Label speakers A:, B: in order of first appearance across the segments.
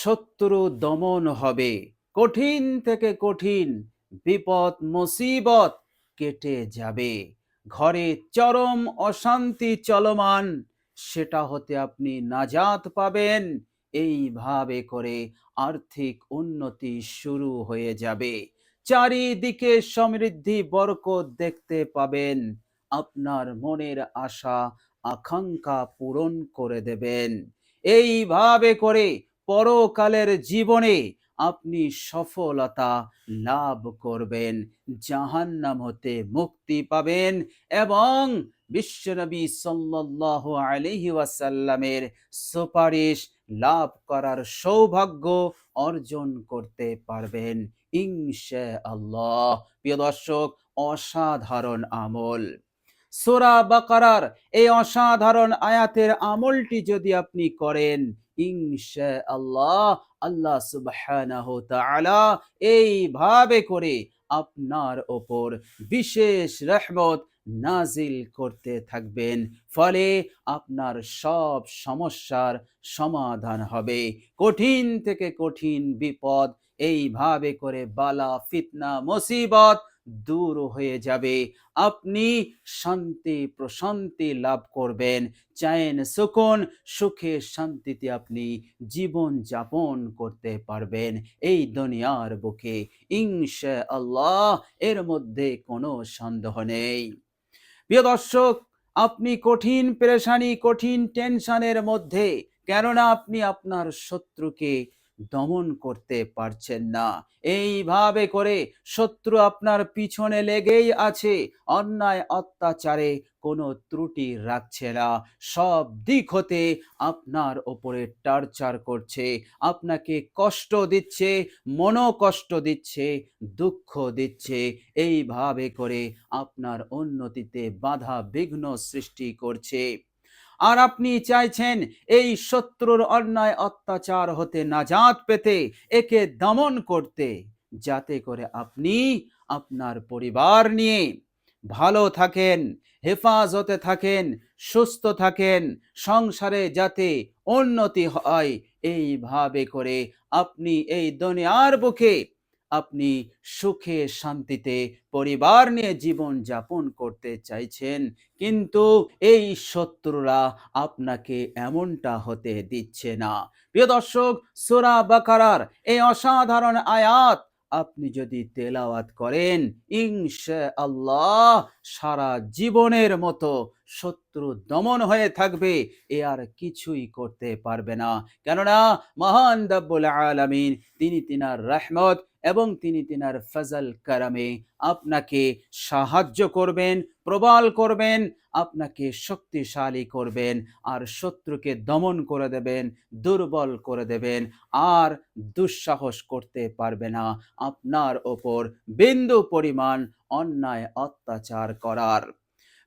A: শত্রু দমন হবে, কঠিন থেকে কঠিন বিপদ মুসিবত কেটে যাবে। ঘরে চরম অশান্তি চলমান, সেটা হতে আপনি নাজাত পাবেন। এইভাবে করে আর্থিক উন্নতি শুরু হয়ে যাবে। চারিদিকে সমৃদ্ধি বরকত দেখতে পাবেন। আপনার মনের আশা আকাঙ্ক্ষা পূরণ করে দেবেন। এইভাবে করে পরকালের জীবনে আপনি সফলতা লাভ করবেন, জাহান্নাম হতে মুক্তি পাবেন এবং বিশ্বনবী সাল্লাল্লাহু আলাইহি ওয়াসাল্লামের সুপারিশ লাভ করার সৌভাগ্য অর্জন করতে পারবেন ইনশাআল্লাহ। প্রিয় দর্শক, অসাধারণ আমল। সূরা বাকারার এই অসাধারণ আয়াতের আমলটি যদি আপনি করেন, ইনশাআল্লাহ আল্লাহ সুবহানাহু ওয়া তাআলা এইভাবে করে আপনার ওপর বিশেষ রহমত নাজিল করতে থাকবেন। ফলে আপনার সব সমস্যার সমাধান হবে। কঠিন থেকে কঠিন বিপদ এইভাবে করে বালা ফিতনা মুসিবত দূর হয়ে যাবে। আপনি শান্তি প্রশান্তি লাভ করবেন। চাইন সুকুন, সুখে শান্তিতে আপনি জীবন যাপন করতে পারবেন এই দুনিয়ার বুকে ইনশাআল্লাহ। এর মধ্যে কোনো সন্দেহ নেই। প্রিয় দর্শক, আপনি কঠিন পেরেশানি কঠিন টেনশনের মধ্যে, কেননা আপনি আপনার শত্রুকে দমন করতে পারছেন না। এইভাবে করে শত্রু আপনার পিছনে লেগেই আছে, অন্যায় অত্যাচারে কোনো ত্রুটি রাখছে না। সব দিক হতে আপনার ওপরে টর্চার করছে, আপনাকে কষ্ট দিচ্ছে, মনোকষ্ট দিচ্ছে, দুঃখ দিচ্ছে। এইভাবে করে আপনার উন্নতিতে বাধা বিঘ্ন সৃষ্টি করছে। আর আপনি চাইছেন এই শত্রুর অন্যায় অত্যাচার হতে নাজাত পেতে, একে দমন করতে, যাতে করে আপনি আপনার পরিবার নিয়ে ভালো থাকেন, হেফাজতে থাকেন, সুস্থ থাকেন, সংসারে যাতে উন্নতি হয়। এইভাবে করে আপনি এই দুনিয়ার বুকে আপনি সুখে শান্তিতে পরিবার নিয়ে জীবন যাপন করতে চাইছেন, কিন্তু এই শত্রুরা আপনাকে এমনটা হতে দিচ্ছে না। প্রিয় দর্শক, সূরা বাকারার এই অসাধারণ আয়াত আপনি যদি তেলাওয়াত করেন, ইনশাআল্লাহ সারা জীবনের মতো শত্রু দমন হয়ে থাকবে। এ আর কিছুই করতে পারবে না। কেননা মহান রব্বুল আলামিন তিনি তিনার রহমত এবং তিনি তিনার ফজল কারামে আপনাকে সাহায্য করবেন, প্রবল করবেন, আপনাকে শক্তিশালী করবেন, আর শত্রুকে দমন করে দেবেন, দুর্বল করে দেবেন, আর দুঃসাহস করতে পারবে না আপনার ওপর বিন্দু পরিমাণ অন্যায় অত্যাচার করার।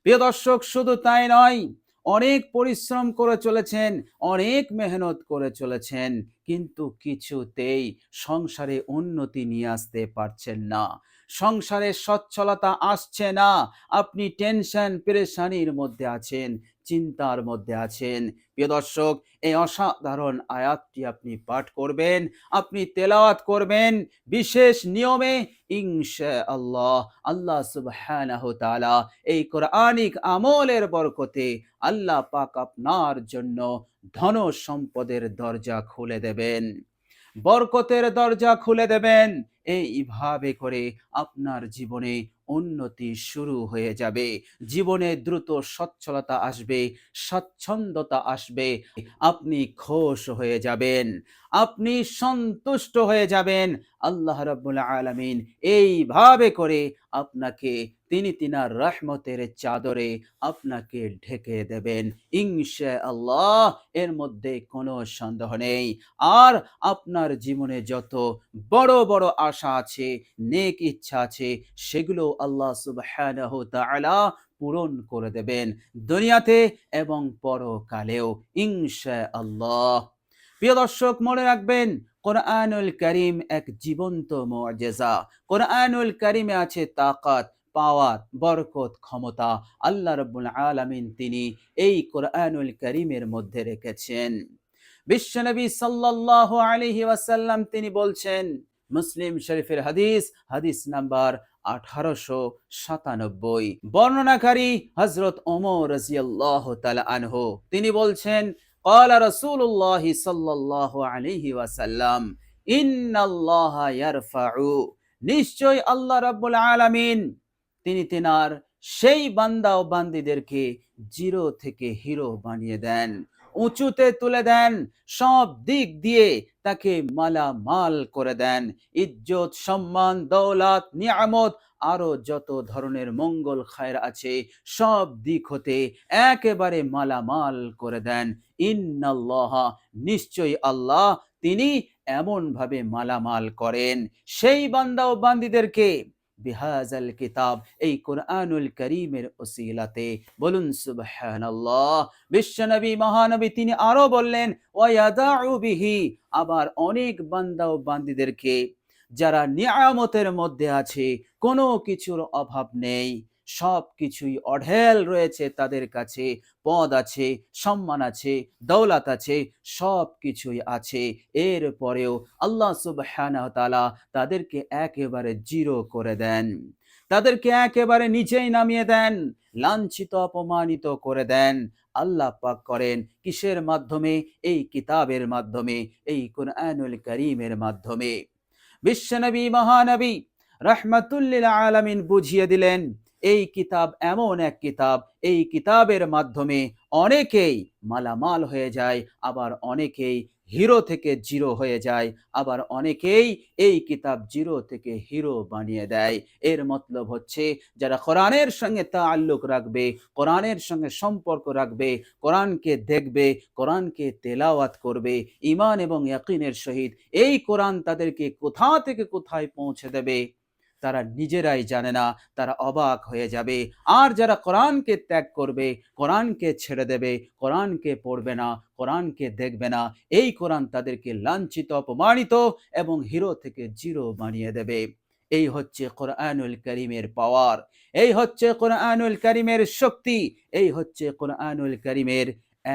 A: প্রিয় দর্শক, শুধু তাই নয়, অনেক পরিশ্রম করে চলেছেন, অনেক মেহনত করে চলেছেন, কিন্তু কিছুতেই সংসারে উন্নতি নিয়ে আসতে পারছেন না, সংসারে সচ্ছলতা আসছে না। আপনি টেনশন পেরেশানির মধ্যে আছেন, চিন্তার মধ্যে আছেন। প্রিয় দর্শক, এই অসাধারণ আয়াতটি আপনি পাঠ করবেন, আপনি তেলাওয়াত করবেন বিশেষ নিয়মে, ইনশাআল্লাহ আল্লাহ সুবহানাহু ওয়া তাআলা এই কোরআনিক আমলের বরকতে আল্লাহ পাক আপনার জন্য ধন সম্পদের দরজা খুলে দেবেন, বরকতের দরজা খুলে দেবেন। এইভাবে করে আপনার জীবনে উন্নতি শুরু হয়ে যাবে, জীবনে দ্রুত সচ্ছলতা আসবে, স্বচ্ছন্দতা আসবে, আপনি খুশ হয়ে যাবেন, আপনি সন্তুষ্ট হয়ে যাবেন। আল্লাহ রাব্বুল আলামিন এইভাবে করে আপনাকে তিনি তিনার রহমতের চাদরে আপনাকে ঢেকে দেবেন ইনশাআল্লাহ। এর মধ্যে কোনো সন্দেহ নেই। আর আপনার জীবনে যত বড় বড় আশা আছে, নেক ইচ্ছা আছে, সেগুলো আল্লাহ সুবহানাহু ওয়া তাআলা পূরণ করে দেবেন দুনিয়াতে এবং পরকালেও ইনশাআল্লাহ। প্রিয় দর্শক, মনে রাখবেন, কোরআনুল কারীম এক জীবন্ত মুআজিজা। কোরআনুল কারীমে আছে তাকাত, পাওয়ার, বরকত, ক্ষমতা। আল্লাহ রাব্বুল আলামিন তিনি এই কোরআনুল কারীমের মধ্যে রেখেছেন। বিশ্বনবী সাল্লাল্লাহু আলাইহি ওয়াসাল্লাম তিনি বলছেন, মুসলিম শরীফের হাদিস, হাদিস নাম্বার 1897, বর্ণনাকারী হযরত ওমর রাদিয়াল্লাহু তাআলা আনহু, তিনি বলছেন, ক্বালা রাসূলুল্লাহ সাল্লাল্লাহু আলাইহি ওয়াসাল্লাম, ইন্নাল্লাহা ইয়ারফাউ, নিশ্চয় আল্লাহ রাব্বুল আলামিন তিনি তিনার সেই বান্দা ও বান্দীদেরকে জিরো থেকে হিরো বানিয়ে দেন, উঁচুতে তুলে দেন, সব দিক দিয়ে তাকে মালামাল করে দেন, ইজ্জত, সম্মান, দৌলত, নিয়ামত, আরো যত ধরনের মঙ্গল খায়ের আছে সব দিক হতে একেবারে মালামাল করে দেন। ইন্নাল্লাহা, নিশ্চয়ই আল্লাহ তিনি এমন ভাবে মালামাল করেন সেই বান্দা ও বান্দীদেরকে, বিহাজাল কিতাব, এই কোরআনুল করিমের ওসিলাতে। বলুন সুবহানাল্লাহ। বিশ্বনবী মহানবী তিনি আরো বললেন, ওয়ায়াদাউ বিহি, আবার অনেক বান্দা ও বান্দীদেরকে যারা নিয়ামতের মধ্যে আছে, কোনো কিছুর অভাব নেই, সব কিছুই অঢেল রয়েছে তাদের কাছে, পদ আছে, সম্মান আছে, দৌলত আছে, সব কিছুই আছে, এরপরেও আল্লাহ সুবহানাহু ওয়া তাআলা তাদেরকে একেবারে জিরো করে দেন, তাদেরকে একেবারে নিচেই নামিয়ে দেন, লাঞ্ছিত অপমানিত করে দেন। আল্লাহ পাক করেন কিসের মাধ্যমে? এই কিতাবের মাধ্যমে, এই কুরআনুল কারীমের মাধ্যমে। বিশ্বনবী মহানবী রাহমাতুল লিল আলামিন বুঝিয়ে দিলেন, এই কিতাব এমন এক কিতাব, এই কিতাবের মাধ্যমে অনেকেই মালামাল হয়ে যায়, আবার অনেকেই হিরো থেকে জিরো হয়ে যায়, আবার অনেকেই এই কিতাব জিরো থেকে হিরো বানিয়ে দেয়। এর মতলব হচ্ছে যারা কোরআনের সঙ্গে তাআল্লুক রাখবে, কোরআনের সঙ্গে সম্পর্ক রাখবে, কোরআনকে দেখবে, কোরআনকে তেলাওয়াত করবে ঈমান এবং ইয়াকিনের সহিত, এই কোরআন তাদেরকে কোথা থেকে কোথায় পৌঁছে দেবে তারা নিজেরাই জানে না, তারা অবাক হয়ে যাবে। আর যারা কোরআনকে ত্যাগ করবে, কোরআনকে ছেড়ে দেবে, কোরআনকে পড়বে না, কোরআনকে দেখবে না, এই কোরআন তাদেরকে লাঞ্ছিত, অপমানিত এবং হিরো থেকে জিরো বানিয়ে দেবে। এই হচ্ছে কোরআনুল কারীমের পাওয়ার, এই হচ্ছে কোরআনুল কারীমের শক্তি, এই হচ্ছে কোরআনুল কারীমের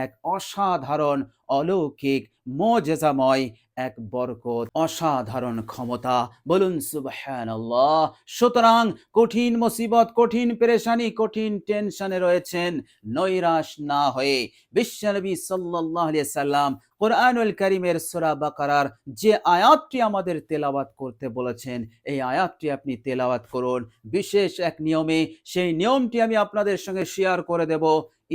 A: এক অসাধারণ, অলৌকিক, মুজিজাময় এক বরকত, অসাধারণ ক্ষমতা। বলুন সুবহানাল্লাহ। সুতরাং কঠিন মুসিবত, কঠিন পেরেশানি, কঠিন টেনশনে রয়েছেন, নৈরাশ না হয়ে বিশ্বনবী সাল্লাল্লাহু আলাইহি সাল্লাম কোরআনুল কারীমের সূরা বাকারার যে আয়াতটি আমাদের তেলাওয়াত করতে বলেছেন, এই আয়াতটি আপনি তেলাওয়াত করুন বিশেষ এক নিয়মে। সেই নিয়মটি আমি আপনাদের সঙ্গে শেয়ার করে দেব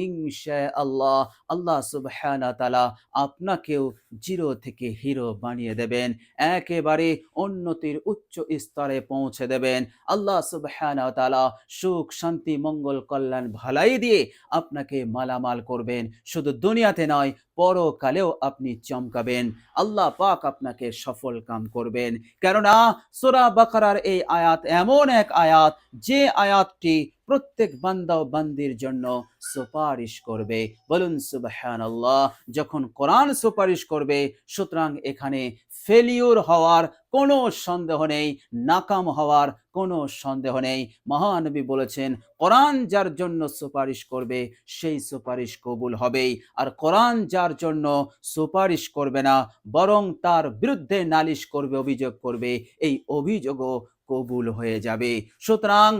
A: ইনশাআল্লাহ। আল্লাহ সুবহানাহু ওয়া তাআলা আপনাকেও জিরো থেকে হিরো বানিয়ে দেবেন, একেবারে উন্নতির উচ্চ স্তরে পৌঁছে দেবেন। আল্লাহ সুবহানাহু ওয়া তাআলা সুখ, শান্তি, মঙ্গল, কল্যাণ, ভালাই দিয়ে আপনাকে মালামাল করবেন। শুধু দুনিয়াতে নয়, পরকালেও আপনি চমকাবেন। আল্লাহ পাক আপনাকে সফল কাম করবেন। কেননা সূরা বাকারার এই আয়াত এমন এক আয়াত, যে আয়াতটি প্রত্যেক বান্দা ও বান্দির জন্য সুপারিশ করবে। বলুন সুবহানাল্লাহ। যখন কোরআন সুপারিশ করবে, সুতরাং এখানে ফেলিউর হওয়ার কোনো সন্দেহ নেই, নাকাম হওয়ার কোনো সন্দেহ নেই। মহানবী বলেছেন, কোরআন যার জন্য সুপারিশ করবে সেই সুপারিশ কবুল হবেই, আর কোরআন যার জন্য সুপারিশ করবে না, বরং তার বিরুদ্ধে নালিশ করবে, অভিযোগ করবে, এই অভিযোগও কবুল হয়ে যাবে। সুতরাং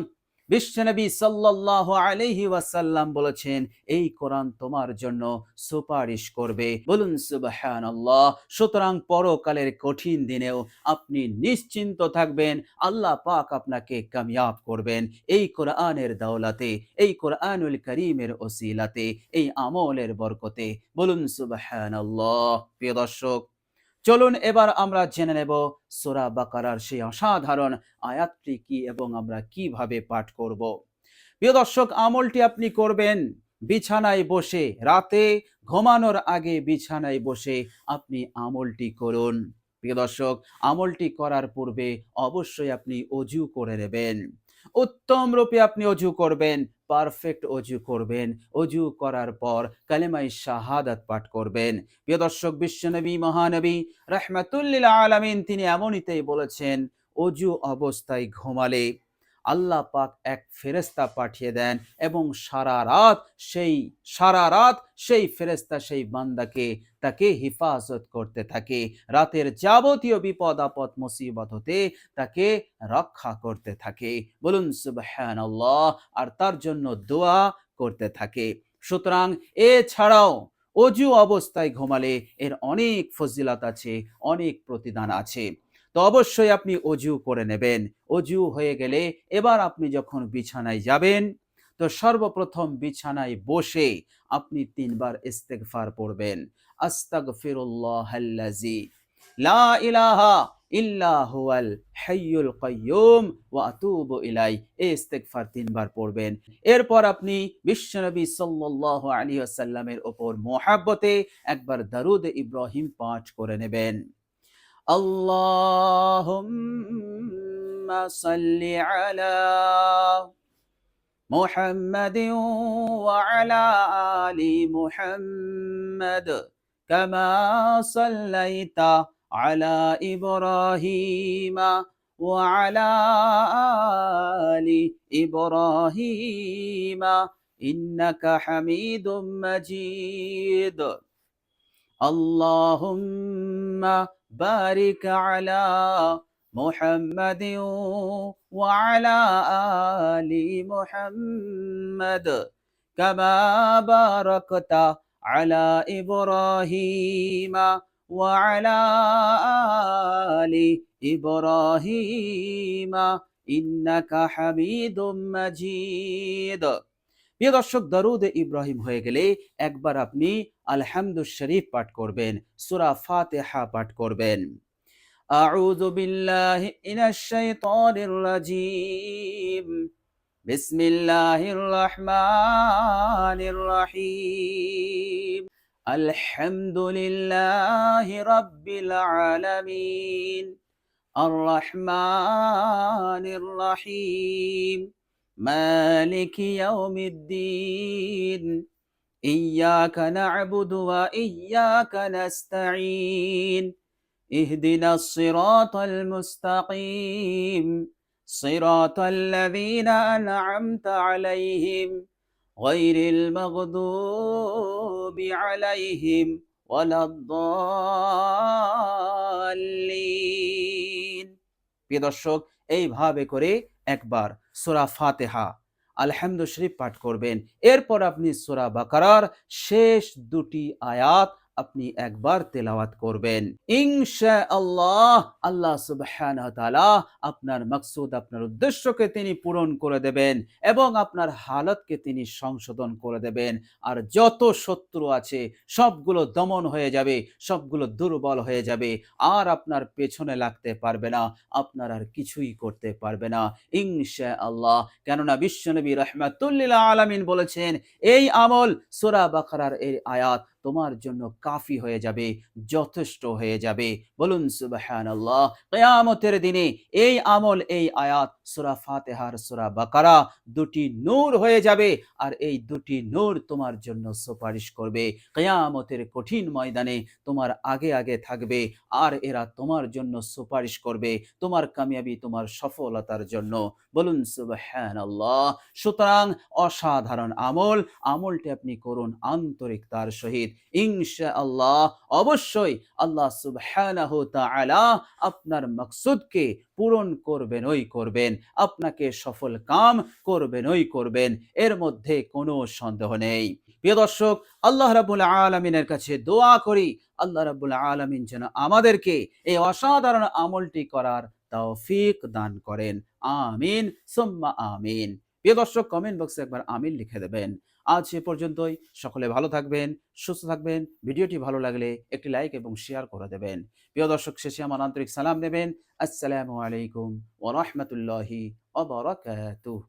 A: বিশ্বনবী সাল্লাল্লাহু আলাইহি ওয়াসাল্লাম বলেছেন, এই কোরআন তোমার জন্য সুপারিশ করবে। বলুন সুবহানাল্লাহ। সুতরাং পরকালের কঠিন দিনেও আপনি নিশ্চিন্ত থাকবেন, আল্লাহ পাক আপনাকে কামিয়াব করবেন এই কোরআনের দৌলতে, এই কোরআনুল কারীমের ওসিলাতে, এই আমলের বরকতে। বলুন সুবহানাল্লাহ। প্রিয় দর্শক, চলুন এবার আমরা জেনে নেব সূরা বাকারার সেই অসাধারণ আয়াতটি কি এবং আমরা কিভাবে পাঠ করব। প্রিয় দর্শক, আমলটি আপনি করবেন বিছানায় বসে, রাতে ঘুমানোর আগে বিছানায় বসে আপনি আমলটি করুন। প্রিয় দর্শক, আমলটি করার পূর্বে অবশ্যই আপনি অজু করে নেবেন, উত্তম রূপে আপনি অজু করবেন, পারফেক্ট অজু করবেন। অজু করার পর কালেমায়ে শাহাদাত পাঠ করবেন। প্রিয় দর্শক, বিশ্বনবী মহানবী রাহমাতুল লিল আলামিন তিনি এমনিতেই বলেছেন, অজু অবস্থায় ঘুমালে আল্লাহ পাক এক ফেরেশতা পাঠিয়ে দেন এবং সারা রাত সেই ফেরেশতা সেই বান্দাকে তাকে হিফাজত করতে থাকে, রাতের যাবতীয় বিপদ আপদ মুসিবত হতে তাকে রক্ষা করতে থাকে। বলুন সুবহানাল্লাহ। আর তার জন্য দোয়া করতে থাকে। সুতরাং এছাড়াও অজু অবস্থায় ঘুমালে এর অনেক ফজিলত আছে, অনেক প্রতিদান আছে। তো অবশ্যই আপনি অজু করে নেবেন। অজু হয়ে গেলে এবার আপনি যখন বিছানায় যাবেন, তো সর্বপ্রথম বিছানায় বসে আপনি ৩ বার ইস্তেগফার পড়বেন। আস্তাগফিরুল্লাহাল্লাযী লা ইলাহা ইল্লা হুয়াল হাইয়ুল কাইয়্যুম ওয়া আতুবু ইলাইহি। এই ইস্তেগফার ৩ বার পড়বেন। এরপর আপনি বিশ্বনবী সাল্লাল্লাহু আলাইহি ওয়াসাল্লামের উপর মহব্বতে একবার দরুদ ইব্রাহিম পাঠ করে নেবেন। আল্লাহুম্মা সাল্লি আলা মুহাম্মাদিন ওয়া আলা আলি মুহাম্মাদ কামা সাল্লাইতা আলা ইব্রাহিমা ওয়া আলা আলি ইব্রাহিমা ইন্নাকা হামিদুম মাজিদ। আল্লাহুম্মা বারিক আলা মুহাম্মাদিন ওয়া আলা আলি মুহাম্মাদ কামা বারাকতা আলা ইব্রাহিমা ওয়া আলা আলি ইব্রাহিমা ইন্নাকা হামিদুম মাজিদ। প্রিয় দর্শক, দরুদ ইব্রাহিম হয়ে গেলে একবার আপনি আলহামদু শরীফ পাঠ করবেন, সূরা ফাতিহা পাঠ করবেন। আউযু বিল্লাহি মিনাশ শাইতানির রাজীম। বিসমিল্লাহির রহমানির রহিম। আলহামদুলিল্লাহি রাব্বিল আলামিন। আর রহমানির রহিম। مالك يوم الدين إياك نعبد وإياك نستعين اهدنا الصراط المستقيم صراط الذين أنعمت عليهم غير المغضوب عليهم ولا الضالين। প্রিয় দর্শক, এইভাবে করে একবার সূরা ফাতিহা আলহামদু শরীফ পাঠ করবেন। এরপর আপনি সূরা বাকারার শেষ ২টি আয়াত আপনি একবার তেলাওয়াত করবেন। ইনশাআল্লাহ আল্লাহ সুবহানাহু ওয়া তাআলা আপনার মাকসুদ, আপনার উদ্দেশ্যকে তিনি পূরণ করে দেবেন এবং আপনার হালতকে তিনি সংশোধন করে দেবেন। আর যত শত্রু আছে সবগুলো দমন হয়ে যাবে, সবগুলো দুর্বল হয়ে যাবে, আর আপনার পেছনে লাগতে পারবে না, আপনার আর কিছুই করতে পারবে না ইনশাআল্লাহ। কেননা বিশ্বনবী রাহমাতুল লিল আলামিন বলেছেন, এই আমল সূরা বাকারার এই আয়াত তোমার জন্য কাফি হয়ে যাবে, যথেষ্ট হয়ে যাবে। বলুন সুবহানাল্লাহ। কিয়ামতের দিনে এই আমল, এই আয়াত সূরা ফাতিহার সূরা বাকারা দুটি নূর হয়ে যাবে, আর এই দুটি নূর তোমার জন্য সুপারিশ করবে। কিয়ামতের কঠিন ময়দানে তোমার আগে আগে থাকবে, আর এরা তোমার জন্য সুপারিশ করবে তোমার কামিয়াবি, তোমার সফলতার জন্য। বলুন সুবহানাল্লাহ। সুতরাং অসাধারণ আমলটি আপনি করুন আন্তরিকতার সহিত, ইনশাআল্লাহ। অবশ্যই আল্লাহ সুবহানাহু তাআলা আপনার মাকসুদকে পূরণ করবেন, আপনাকে সফল কাম করবেন, এর মধ্যে কোনো সন্দেহ নেই। প্রিয় দর্শক, আল্লাহ রাব্বুল আলামিনের কাছে দোয়া করি, আল্লাহ রাব্বুল আলামিন যেন আমাদেরকে এই অসাধারণ আমলটি করার তৌফিক দান করেন। আমিন সুম্মা আমিন। প্রিয় দর্শক, কমেন্ট বক্সে একবার আমিন লিখে দেবেন। আজ এ পর্যন্তই। সকলে ভালো থাকবেন, সুস্থ থাকবেন। ভিডিওটি ভালো লাগলে একটি লাইক এবং শেয়ার করে দেবেন। প্রিয় দর্শক, শেষে আমার আন্তরিক সালাম নেবেন। আসসালামু আলাইকুম ওয়া রাহমাতুল্লাহি ওয়া বারাকাতুহু।